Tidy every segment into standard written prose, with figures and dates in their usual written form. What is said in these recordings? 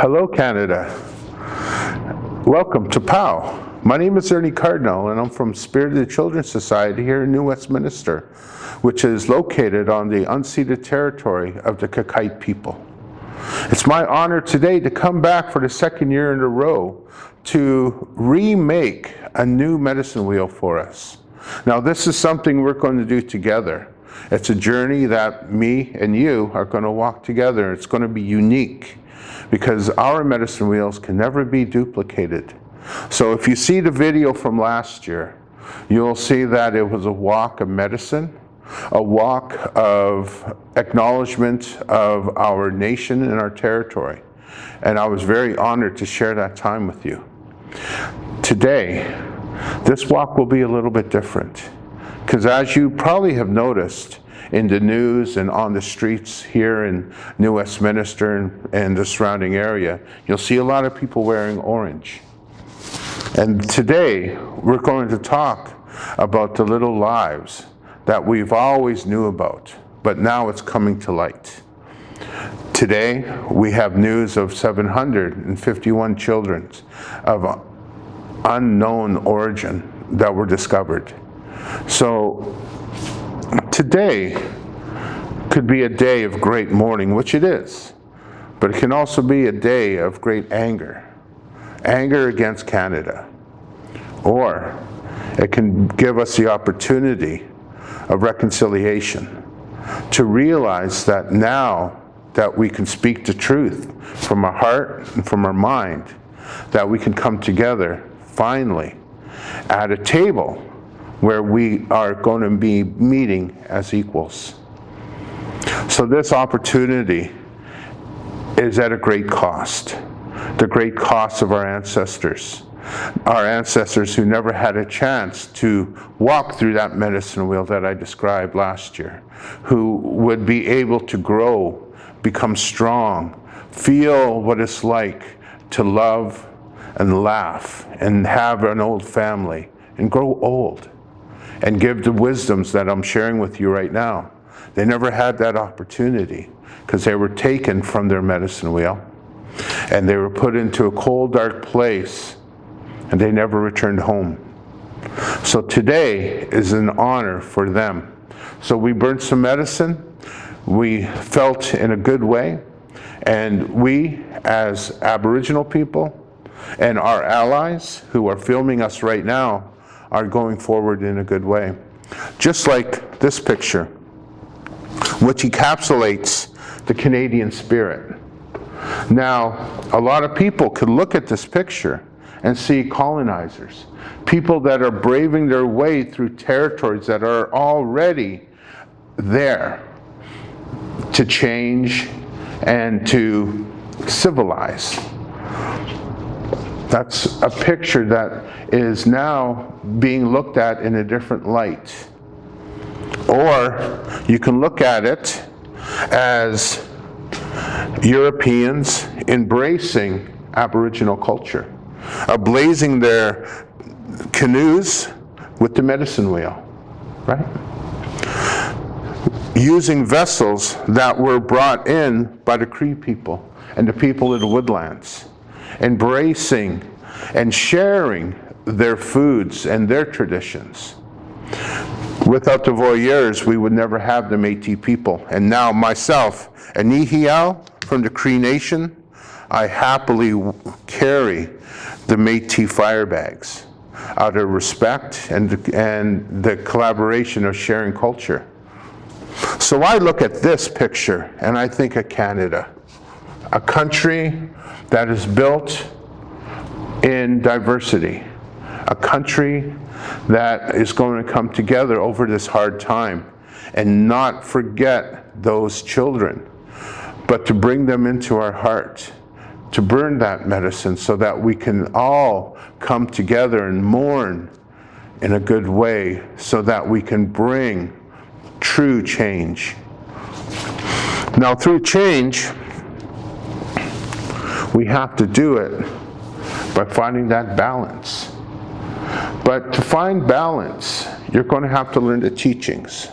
Hello, Canada. Welcome to POW. My name is Ernie Cardinal, and I'm from Spirited Children's Society here in New Westminster, which is located on the unceded territory of the Kakite people. It's my honor today to come back for the second year in a row to remake a new medicine wheel for us. Now, this is something we're going to do together. It's a journey that me and you are going to walk together. It's going to be unique because our medicine wheels can never be duplicated. So if you see the video from last year, you'll see that it was a walk of medicine, a walk of acknowledgement of our nation and our territory. And I was very honored to share that time with you. Today, this walk will be a little bit different, because as you probably have noticed in the news and on the streets here in New Westminster and the surrounding area, you'll see a lot of people wearing orange. And today, we're going to talk about the little lives that we've always knew about, but now it's coming to light. Today, we have news of 751 children of unknown origin that were discovered. So today could be a day of great mourning, which it is, but it can also be a day of great anger against Canada. Or it can give us the opportunity of reconciliation, to realize that now that we can speak the truth from our heart and from our mind, that we can come together finally at a table where we are going to be meeting as equals. So this opportunity is at a great cost, the great cost of our ancestors who never had a chance to walk through that medicine wheel that I described last year, who would be able to grow, become strong, feel what it's like to love and laugh and have an old family and grow old and give the wisdoms that I'm sharing with you right now. They never had that opportunity because they were taken from their medicine wheel and they were put into a cold, dark place and they never returned home. So today is an honor for them. So we burned some medicine, we felt in a good way, and we as Aboriginal people and our allies who are filming us right now are going forward in a good way. Just like this picture, which encapsulates the Canadian spirit. Now, a lot of people could look at this picture and see colonizers, people that are braving their way through territories that are already there to change and to civilize. That's a picture that is now being looked at in a different light. Or you can look at it as Europeans embracing Aboriginal culture, ablazing their canoes with the medicine wheel, right? Using vessels that were brought in by the Cree people and the people of the woodlands, embracing and sharing their foods and their traditions. Without the voyeurs, we would never have the Métis people. And now myself, a Nihiao from the Cree Nation, I happily carry the Métis fire bags out of respect and the collaboration of sharing culture. So I look at this picture and I think of Canada, a country that is built in diversity, a country that is going to come together over this hard time and not forget those children, but to bring them into our heart, to burn that medicine so that we can all come together and mourn in a good way so that we can bring true change. Now, through change, we have to do it by finding that balance. But to find balance, you're going to have to learn the teachings.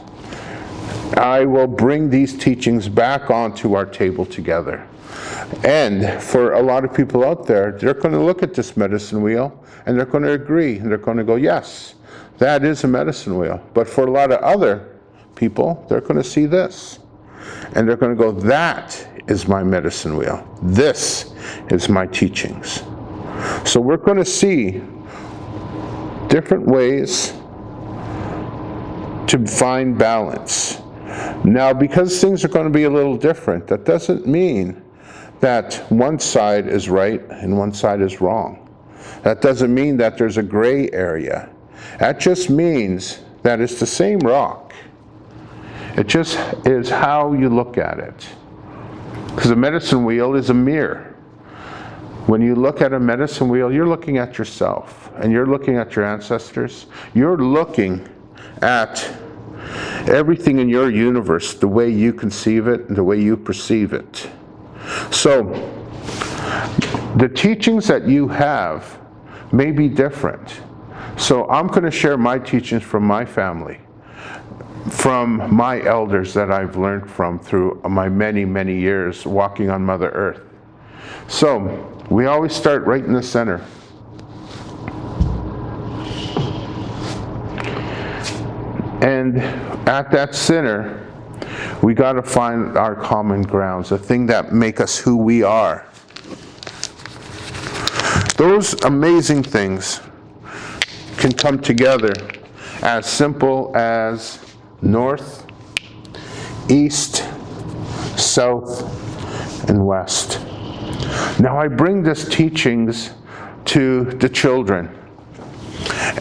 I will bring these teachings back onto our table together. And for a lot of people out there, they're going to look at this medicine wheel and they're going to agree and they're going to go, yes, that is a medicine wheel. But for a lot of other people, they're going to see this and they're going to go, that is my medicine wheel. This is my teachings. So we're going to see different ways to find balance. Now, because things are going to be a little different, that doesn't mean that one side is right and one side is wrong. That doesn't mean that there's a gray area. That just means that it's the same rock. It just is how you look at it. Because a medicine wheel is a mirror. When you look at a medicine wheel, you're looking at yourself and you're looking at your ancestors. You're looking at everything in your universe, the way you conceive it and the way you perceive it. So, the teachings that you have may be different. So I'm going to share my teachings from my family, from my elders that I've learned from through my many, many years walking on Mother Earth. So, we always start right in the center. And at that center, we got to find our common grounds, the thing that make us who we are. Those amazing things can come together as simple as north, east, south, and west. Now I bring these teachings to the children.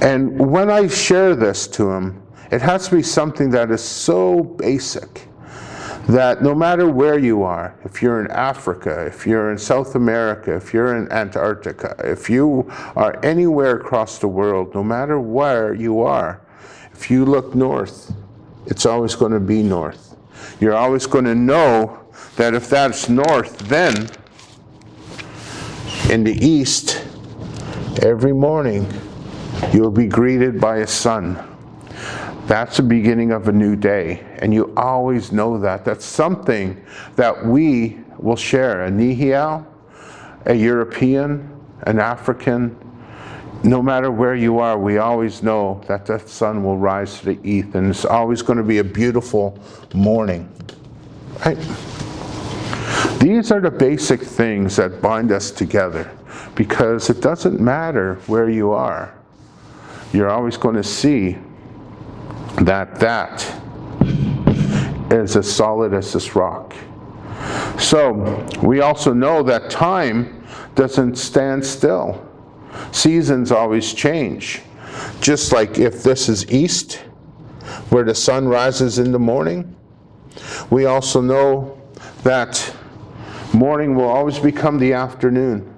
And when I share this to them, it has to be something that is so basic that no matter where you are, if you're in Africa, if you're in South America, if you're in Antarctica, if you are anywhere across the world, no matter where you are, if you look north, it's always going to be north. You're always going to know that if that's north, then in the east, every morning, you'll be greeted by a sun. That's the beginning of a new day, and you always know that. That's something that we will share. A Nihial, a European, an African, no matter where you are, we always know that the sun will rise to the east, and it's always going to be a beautiful morning. Right? These are the basic things that bind us together, because it doesn't matter where you are. You're always going to see that is as solid as this rock. So we also know that time doesn't stand still. Seasons always change. Just like if this is east, where the sun rises in the morning, we also know that morning will always become the afternoon.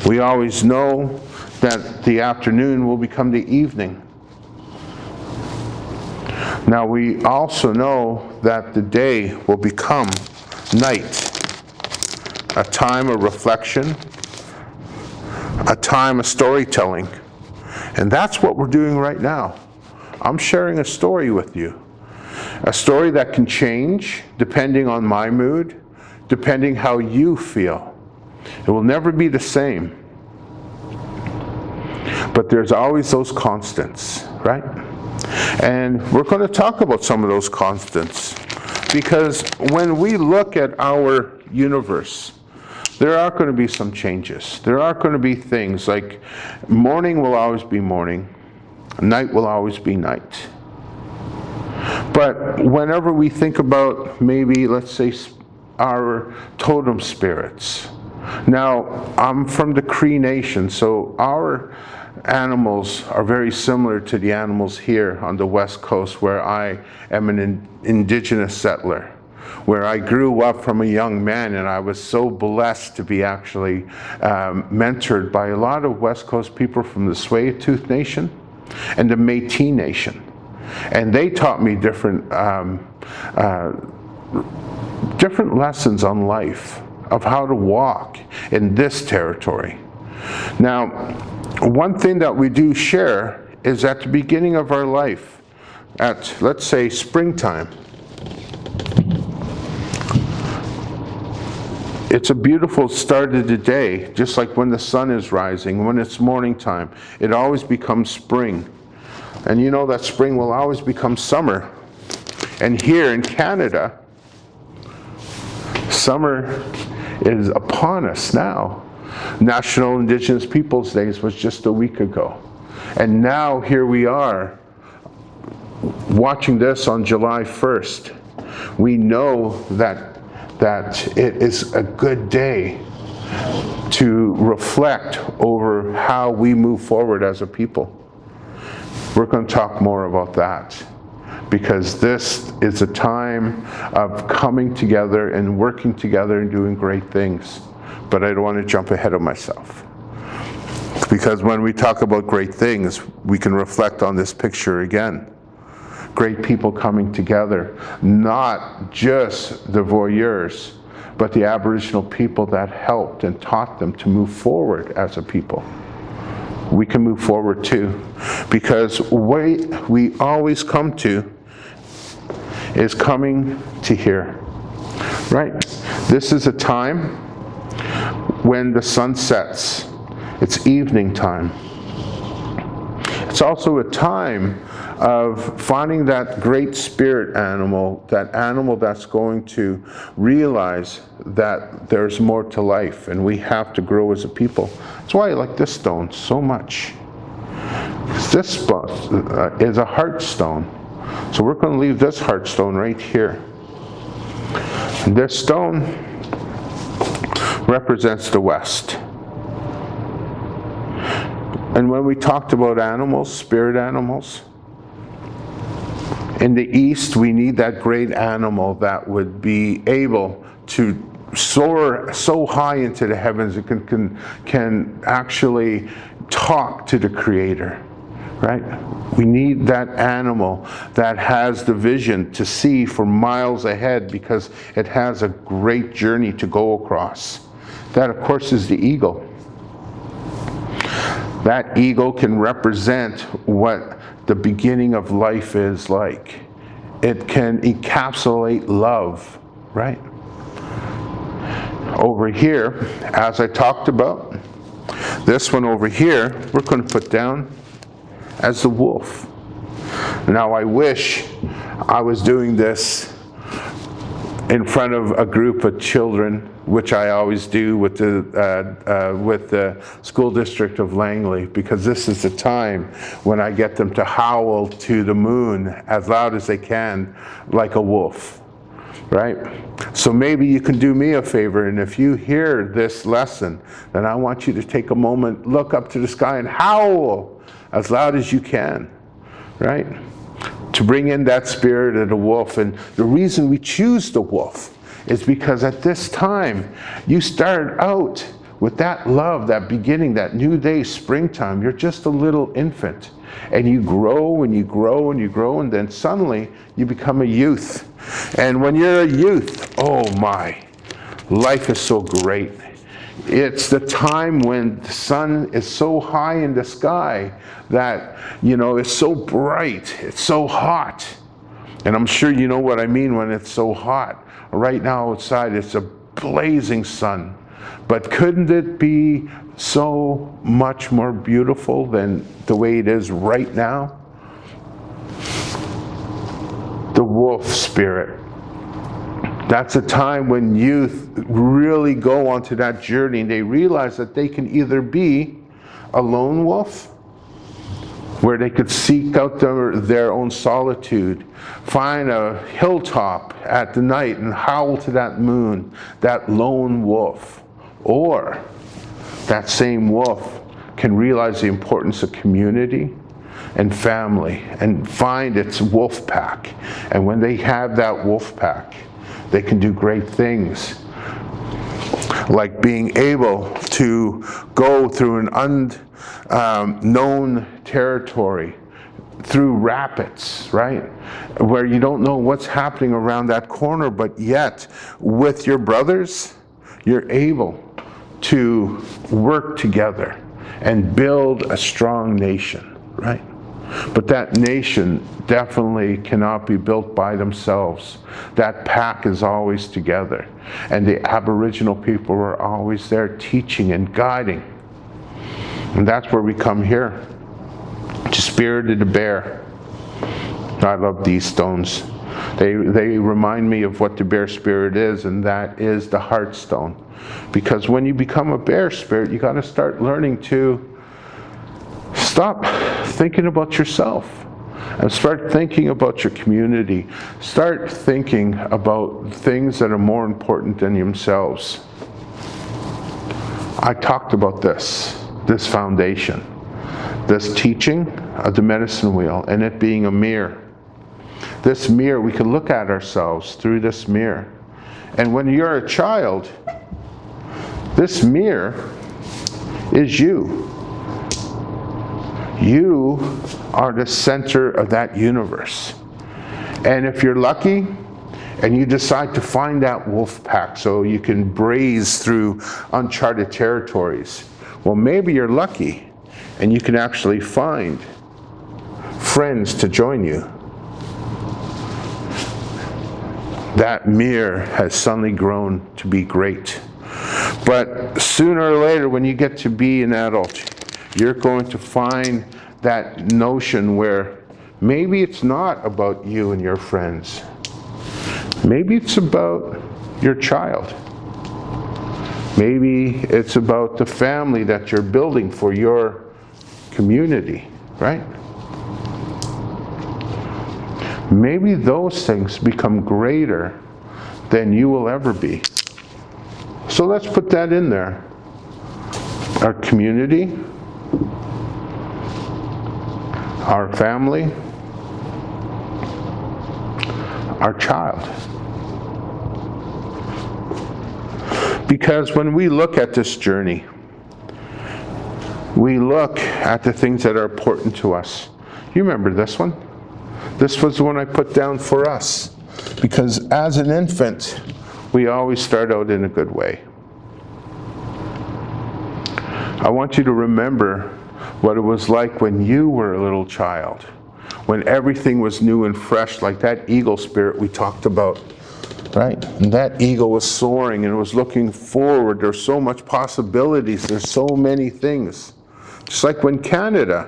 We always know that the afternoon will become the evening. Now we also know that the day will become night, a time of reflection, a time of storytelling. And that's what we're doing right now. I'm sharing a story with you. A story that can change depending on my mood, depending how you feel. It will never be the same. But there's always those constants, right? And we're going to talk about some of those constants, because when we look at our universe, there are going to be some changes. There are going to be things like morning will always be morning, night will always be night. But whenever we think about maybe, let's say, our totem spirits. Now, I'm from the Cree Nation, so our animals are very similar to the animals here on the West Coast, where I am an indigenous settler, where I grew up from a young man, and I was so blessed to be actually mentored by a lot of West Coast people from the Tsleil-Waututh Nation and the Métis Nation. And they taught me different lessons on life, of how to walk in this territory. Now, one thing that we do share is at the beginning of our life, at, let's say, springtime, It's a beautiful start of the day, just like when the sun is rising, when it's morning time. It always becomes spring. And you know that spring will always become summer. And here in Canada, summer is upon us now. National Indigenous Peoples Days was just a week ago. And now here we are, watching this on July 1st. We know that it is a good day to reflect over how we move forward as a people. We're going to talk more about that, because this is a time of coming together and working together and doing great things. But I don't want to jump ahead of myself, because when we talk about great things, we can reflect on this picture again. Great people coming together, not just the voyeurs, but the Aboriginal people that helped and taught them to move forward as a people. We can move forward too, because what we always come to is coming to here, right? This is a time when the sun sets. It's evening time. It's also a time of finding that great spirit animal, that animal that's going to realize that there's more to life and we have to grow as a people. That's why I like this stone so much. This is a heart stone. So we're going to leave this heart stone right here. And this stone represents the West. And when we talked about animals, spirit animals, in the East, we need that great animal that would be able to soar so high into the heavens it can actually talk to the Creator, right? We need that animal that has the vision to see for miles ahead, because it has a great journey to go across. That, of course, is the eagle. That eagle can represent what the beginning of life is like. It can encapsulate love, right? Over here, as I talked about, this one over here, we're going to put down as the wolf. Now, I wish I was doing this in front of a group of children, which I always do with the school district of Langley, because this is the time when I get them to howl to the moon as loud as they can, like a wolf, right? So maybe you can do me a favor, and if you hear this lesson, then I want you to take a moment, look up to the sky and howl as loud as you can, right? To bring in that spirit of the wolf. And the reason we choose the wolf is because at this time, you start out with that love, that beginning, that new day, springtime. You're just a little infant. And you grow and you grow and you grow, and then suddenly you become a youth. And when you're a youth, oh my, life is so great. It's the time when the sun is so high in the sky that, you know, it's so bright, it's so hot. And I'm sure you know what I mean when it's so hot. Right now outside, it's a blazing sun. But couldn't it be so much more beautiful than the way it is right now? The wolf spirit. That's a time when youth really go onto that journey, and they realize that they can either be a lone wolf, where they could seek out their own solitude, find a hilltop at the night and howl to that moon, that lone wolf. Or that same wolf can realize the importance of community and family and find its wolf pack. And when they have that wolf pack, they can do great things, like being able to go through an unknown territory, through rapids, right? Where you don't know what's happening around that corner, but yet with your brothers, you're able to work together and build a strong nation, right? But that nation definitely cannot be built by themselves. That pack is always together. And the Aboriginal people are always there teaching and guiding. And that's where we come here, to Spirit of the Bear. I love these stones. They remind me of what the bear spirit is, and that is the heart stone. Because when you become a bear spirit, you got to start learning to stop thinking about yourself and start thinking about your community. Start thinking about things that are more important than themselves. I talked about this foundation, this teaching of the medicine wheel, and it being a mirror. This mirror, we can look at ourselves through this mirror. And when you're a child, this mirror is you. You are the center of that universe. And if you're lucky and you decide to find that wolf pack so you can braze through uncharted territories, well, maybe you're lucky and you can actually find friends to join you. That mirror has suddenly grown to be great. But sooner or later, when you get to be an adult, you're going to find that notion where maybe it's not about you and your friends. Maybe it's about your child. Maybe it's about the family that you're building for your community, right? Maybe those things become greater than you will ever be. So let's put that in there. Our community, our family, our child. Because when we look at this journey, we look at the things that are important to us. You remember this one? This was the one I put down for us, because as an infant, we always start out in a good way. I want you to remember what it was like when you were a little child, when everything was new and fresh, like that eagle spirit we talked about, right? And that eagle was soaring and it was looking forward. There's so much possibilities. There's so many things. Just like when Canada,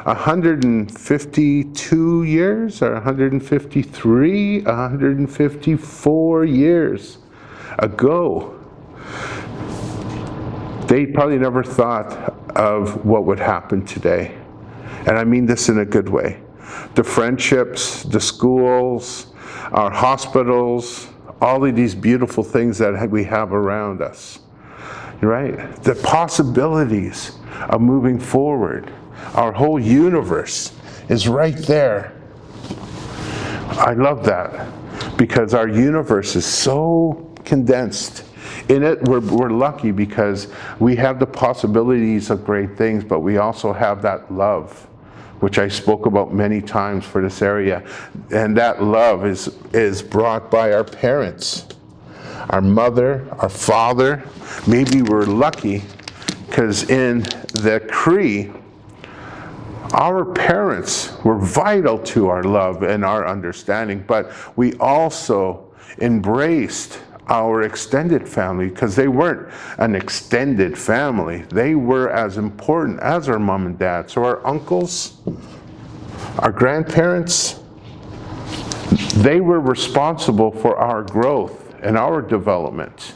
152 years or 153, 154 years ago, they probably never thought of what would happen today. And I mean this in a good way. The friendships, the schools, our hospitals, all of these beautiful things that we have around us, right? The possibilities of moving forward. Our whole universe is right there. I love that because our universe is so condensed. In it, we're lucky because we have the possibilities of great things, but we also have that love, which I spoke about many times for this area. And that love is brought by our parents, our mother, our father. Maybe we're lucky because in the Cree, our parents were vital to our love and our understanding, but we also embraced our extended family because they weren't an extended family. They were as important as our mom and dad. So our uncles, our grandparents, they were responsible for our growth and our development.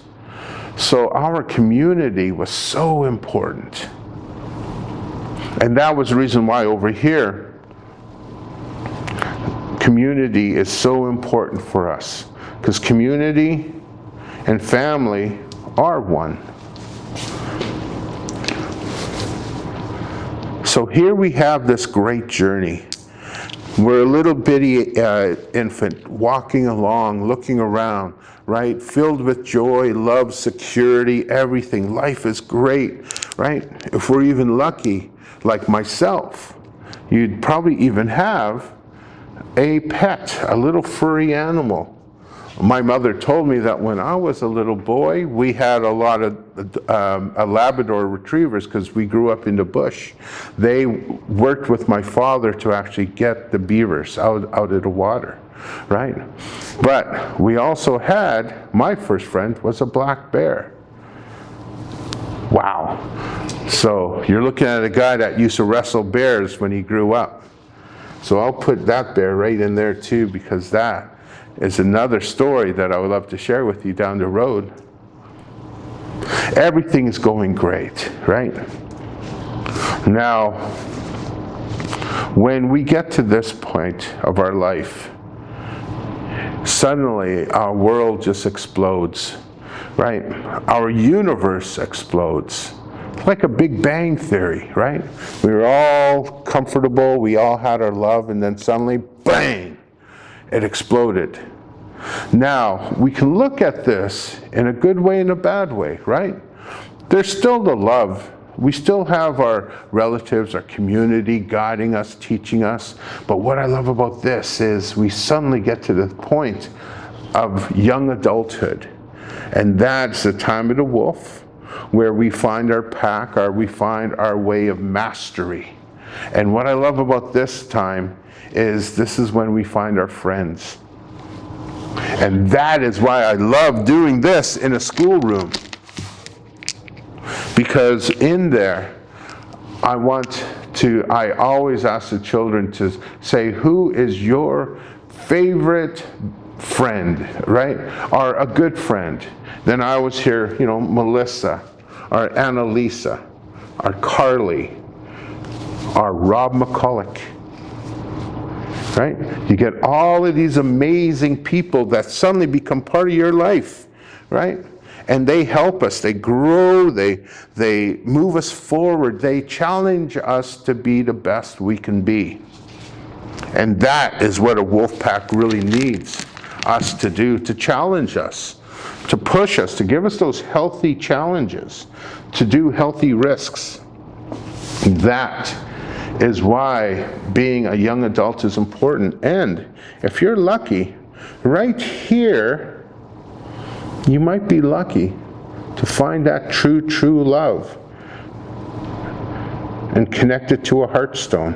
So our community was so important. And that was the reason why over here, community is so important for us. Because community and family are one. So here we have this great journey. We're a little bitty infant walking along, looking around, right? Filled with joy, love, security, everything. Life is great, right? If we're even lucky, like myself, you'd probably even have a pet, a little furry animal, My mother told me that when I was a little boy, we had a lot of Labrador retrievers because we grew up in the bush. They worked with my father to actually get the beavers out of the water, right? But we also had, my first friend was a black bear. Wow. So you're looking at a guy that used to wrestle bears when he grew up. So I'll put that bear right in there too, because that is another story that I would love to share with you down the road. Everything's going great, right? Now, when we get to this point of our life, suddenly our world just explodes, right? Our universe explodes. Like a Big Bang Theory, right? We were all comfortable, we all had our love, and then suddenly, bang! It exploded. Now, we can look at this in a good way and a bad way, right? There's still the love. We still have our relatives, our community guiding us, teaching us. But what I love about this is we suddenly get to the point of young adulthood. And that's the time of the wolf, where we find our pack, we find our way of mastery. And what I love about this time is this is when we find our friends. And that is why I love doing this in a schoolroom. Because in there, I always ask the children to say, who is your favorite friend, right? Or a good friend. Then I always hear, Melissa, or Annalisa, or Carly, or Rob McCulloch. Right? You get all of these amazing people that suddenly become part of your life, right? And they help us, they grow, they move us forward, they challenge us to be the best we can be. And that is what a wolf pack really needs us to do, to challenge us, to push us, to give us those healthy challenges, to do healthy risks. That is why being a young adult is important. And if you're lucky, right here, you might be lucky to find that true love and connect it to a heartstone.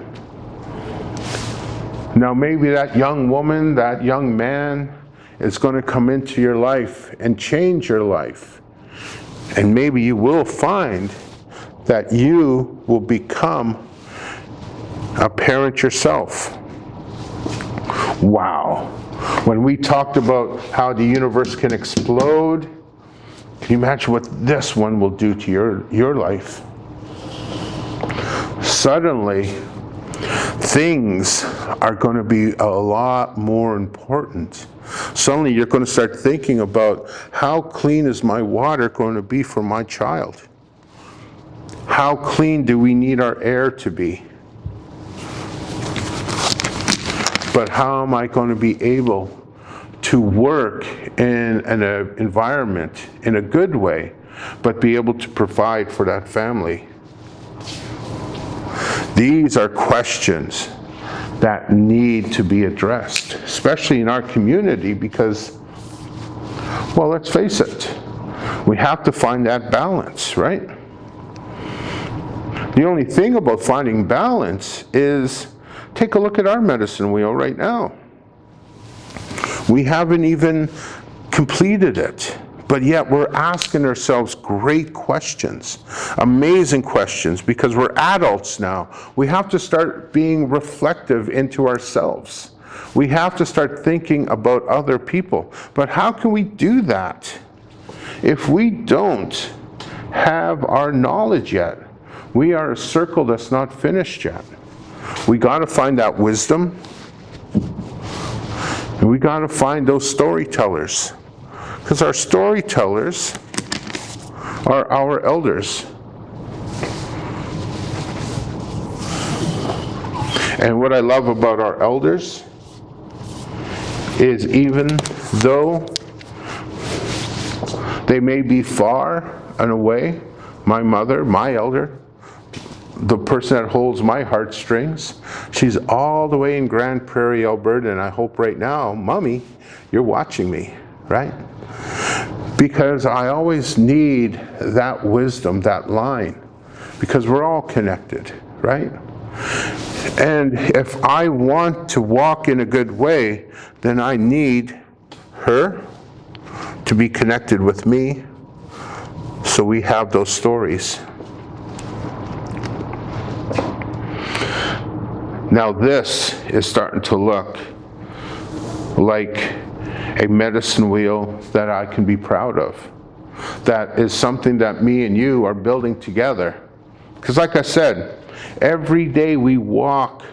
Now maybe that young woman, that young man is going to come into your life and change your life. And maybe you will find that you will become a parent yourself. Wow. When we talked about how the universe can explode, can you imagine what this one will do to your life? Suddenly, things are going to be a lot more important. Suddenly you're going to start thinking about, how clean is my water going to be for my child? How clean do we need our air to be? But how am I going to be able to work in an environment in a good way, but be able to provide for that family? These are questions that need to be addressed, especially in our community, because, well, let's face it, we have to find that balance, right? The only thing about finding balance is, take a look at our medicine wheel right now. We haven't even completed it, but yet we're asking ourselves great questions, amazing questions, because we're adults now. We have to start being reflective into ourselves. We have to start thinking about other people. But how can we do that if we don't have our knowledge yet? We are a circle that's not finished yet. We got to find that wisdom, and we got to find those storytellers, because our storytellers are our elders. And what I love about our elders is, even though they may be far and away, my mother, my elder, the person that holds my heartstrings, she's all the way in Grand Prairie, Alberta, and I hope right now, Mommy, you're watching me. right? Because I always need that wisdom, that line, because we're all connected, right? And if I want to walk in a good way, then I need her to be connected with me, so we have those stories. Now this is starting to look like a medicine wheel that I can be proud of. That is something that me and you are building together. Because like I said, every day we walk,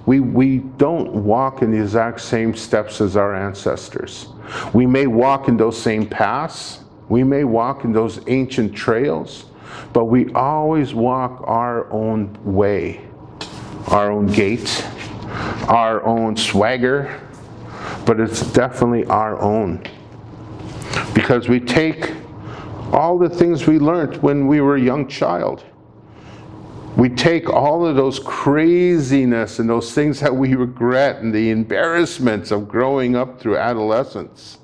we don't walk in the exact same steps as our ancestors. We may walk in those same paths, we may walk in those ancient trails, but we always walk our own way, our own gait, our own swagger, but it's definitely our own. Because we take all the things we learned when we were a young child. We take all of those craziness and those things that we regret and the embarrassments of growing up through adolescence.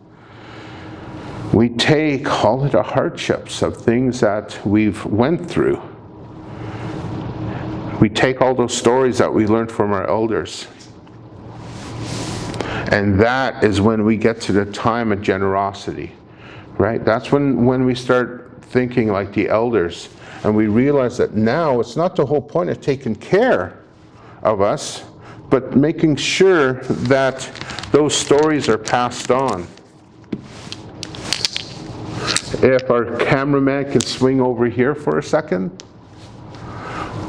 We take all of the hardships of things that we've went through. We take all those stories that we learned from our elders. And that is when we get to the time of generosity, right? That's when we start thinking like the elders, and we realize that now it's not the whole point of taking care of us, but making sure that those stories are passed on. If our cameraman can swing over here for a second,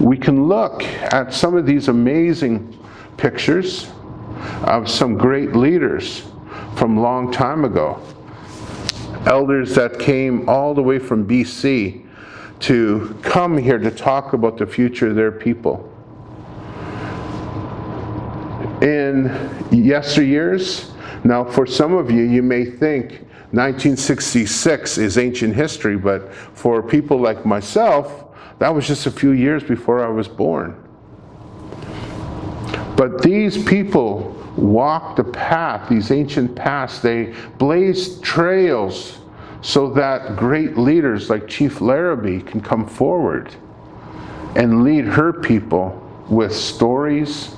we can look at some of these amazing pictures of some great leaders from a long time ago. Elders that came all the way from BC to come here to talk about the future of their people. In yesteryears, now for some of you, you may think 1966 is ancient history, but for people like myself, that was just a few years before I was born. But these people walked the path, these ancient paths. They blazed trails so that great leaders like Chief Larrabee can come forward and lead her people with stories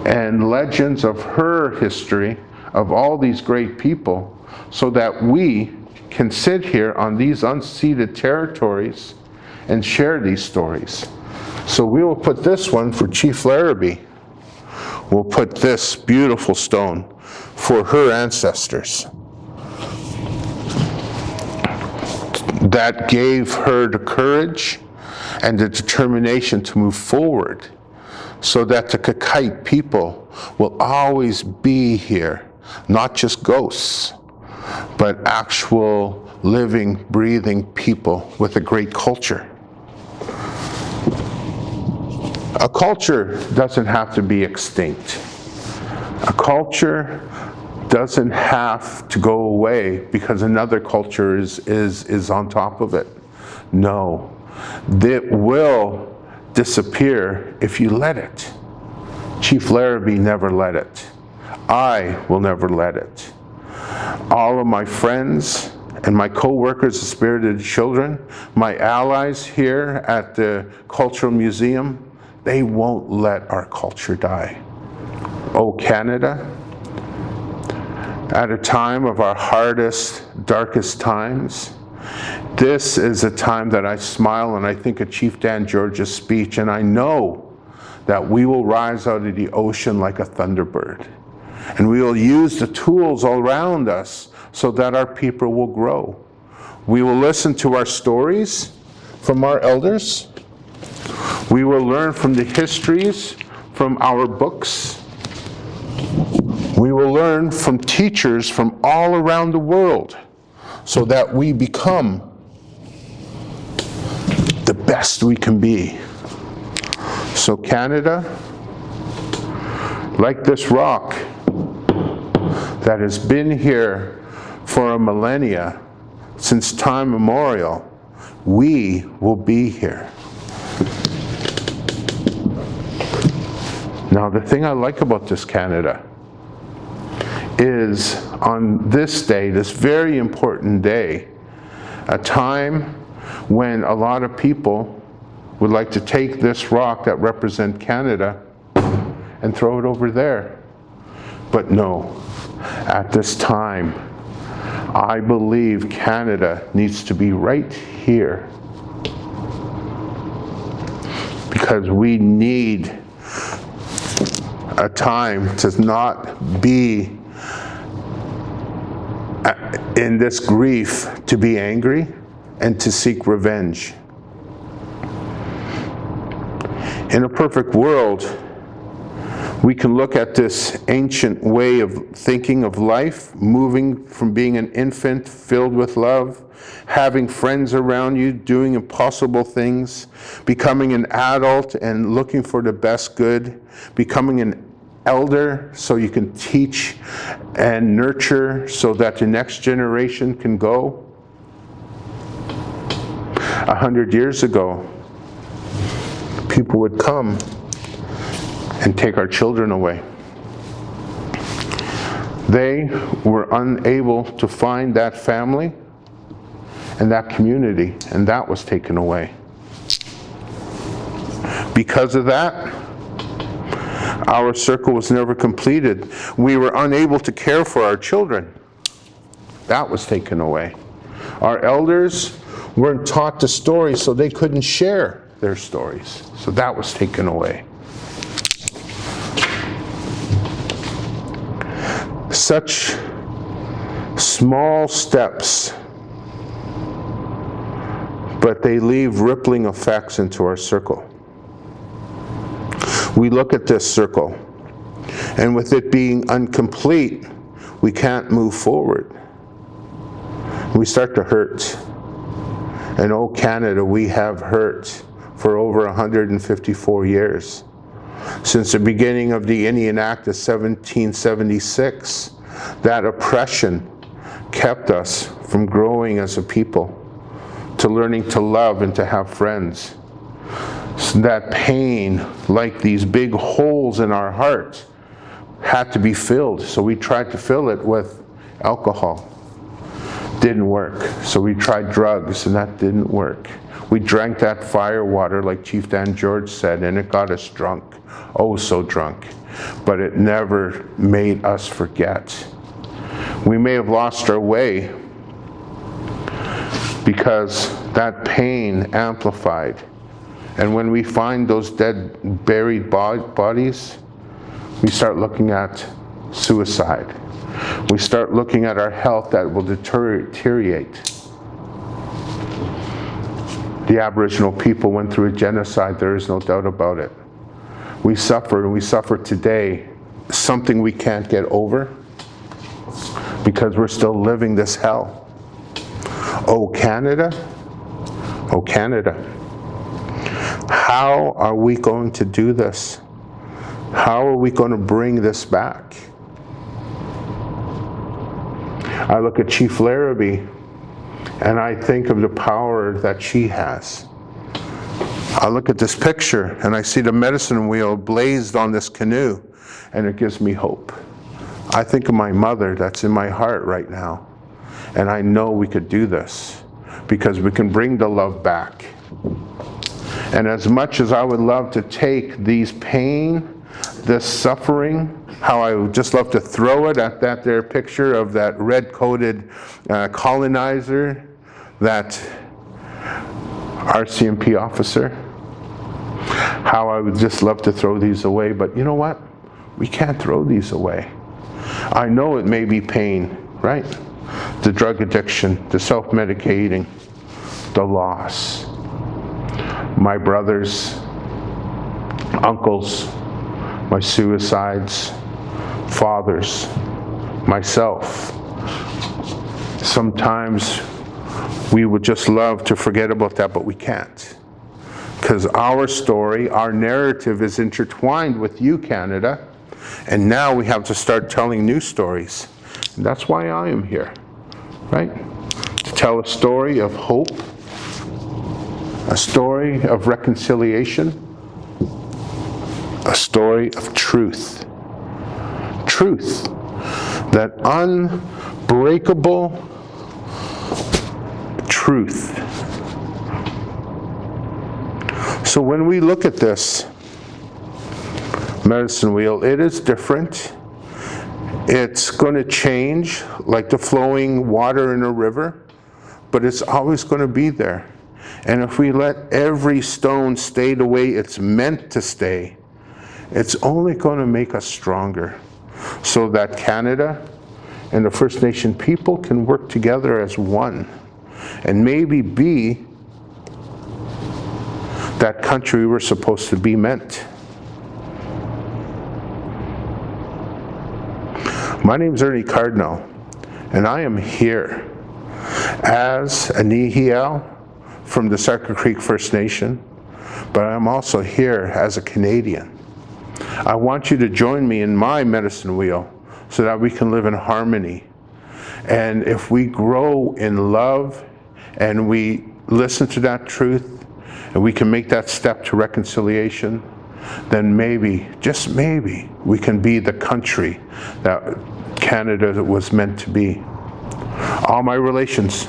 and legends of her history, of all these great people, so that we can sit here on these unceded territories and share these stories. So we will put this one for Chief Larrabee. We'll put this beautiful stone for her ancestors that gave her the courage and the determination to move forward, so that the Kakite people will always be here, not just ghosts, but actual living, breathing people with a great culture. A culture doesn't have to be extinct. A culture doesn't have to go away because another culture is on top of it. No, it will disappear if you let it. Chief Larrabee never let it. I will never let it. All of my friends and my co-workers, the Spirited Children, my allies here at the Cultural Museum, they won't let our culture die. Oh, Canada, at a time of our hardest, darkest times, this is a time that I smile and I think of Chief Dan George's speech, and I know that we will rise out of the ocean like a thunderbird. And we will use the tools all around us so that our people will grow. We will listen to our stories from our elders. We will learn from the histories from our books. We will learn from teachers from all around the world so that we become the best we can be. So Canada, like this rock that has been here for a millennia, since time immemorial, we will be here. Now, the thing I like about this Canada is on this day, this very important day, a time when a lot of people would like to take this rock that represents Canada and throw it over there. But no, at this time, I believe Canada needs to be right here. Because we need a time to not be in this grief, to be angry and to seek revenge. In a perfect world, we can look at this ancient way of thinking of life, moving from being an infant filled with love, having friends around you, doing impossible things, becoming an adult and looking for the best good, becoming an elder so you can teach and nurture so that the next generation can go. 100 years ago, people would come and take our children away. They were unable to find that family and that community, and that was taken away. Because of that, our circle was never completed. We were unable to care for our children. That was taken away. Our elders weren't taught the stories, so they couldn't share their stories. So that was taken away. Such small steps, but they leave rippling effects into our circle. We look at this circle, and with it being incomplete, we can't move forward. We start to hurt. And oh, Canada, we have hurt for over 154 years. Since the beginning of the Indian Act of 1776, that oppression kept us from growing as a people, to learning to love and to have friends. So that pain, like these big holes in our heart, had to be filled. So we tried to fill it with alcohol. Didn't work. So we tried drugs, and that didn't work. We drank that fire water, like Chief Dan George said, and it got us drunk. Oh, so drunk. But it never made us forget. We may have lost our way because that pain amplified. And when we find those dead, buried bodies, we start looking at suicide. We start looking at our health that will deteriorate. The Aboriginal people went through a genocide, there is no doubt about it. We suffered, and we suffer today, something we can't get over because we're still living this hell. Oh, Canada. Oh, Canada. How are we going to do this? How are we going to bring this back? I look at Chief Larrabee, and I think of the power that she has. I look at this picture, and I see the medicine wheel blazed on this canoe, and it gives me hope. I think of my mother that's in my heart right now, and I know we could do this because we can bring the love back. And as much as I would love to take these pain, this suffering, how I would just love to throw it at that there picture of that red-coated colonizer, that RCMP officer, how I would just love to throw these away, but you know what? We can't throw these away. I know it may be pain, right? The drug addiction, the self-medicating, the loss. My brothers, uncles, my suicides, fathers, myself. Sometimes we would just love to forget about that, but we can't. Because our story, our narrative is intertwined with you, Canada, and now we have to start telling new stories. And that's why I am here, right? To tell a story of hope, a story of reconciliation, a story of truth. Truth. that unbreakable truth. So when we look at this medicine wheel, it is different. It's going to change like the flowing water in a river, but it's always going to be there. And if we let every stone stay the way it's meant to stay, it's only going to make us stronger, so that Canada and the First Nation people can work together as one and maybe be that country we're supposed to be meant. My name is Ernie Cardinal, and I am here as a Nehiel from the Sarker Creek First Nation, but I'm also here as a Canadian. I want you to join me in my medicine wheel so that we can live in harmony. And if we grow in love and we listen to that truth and we can make that step to reconciliation, then maybe, just maybe, we can be the country that Canada was meant to be. All my relations,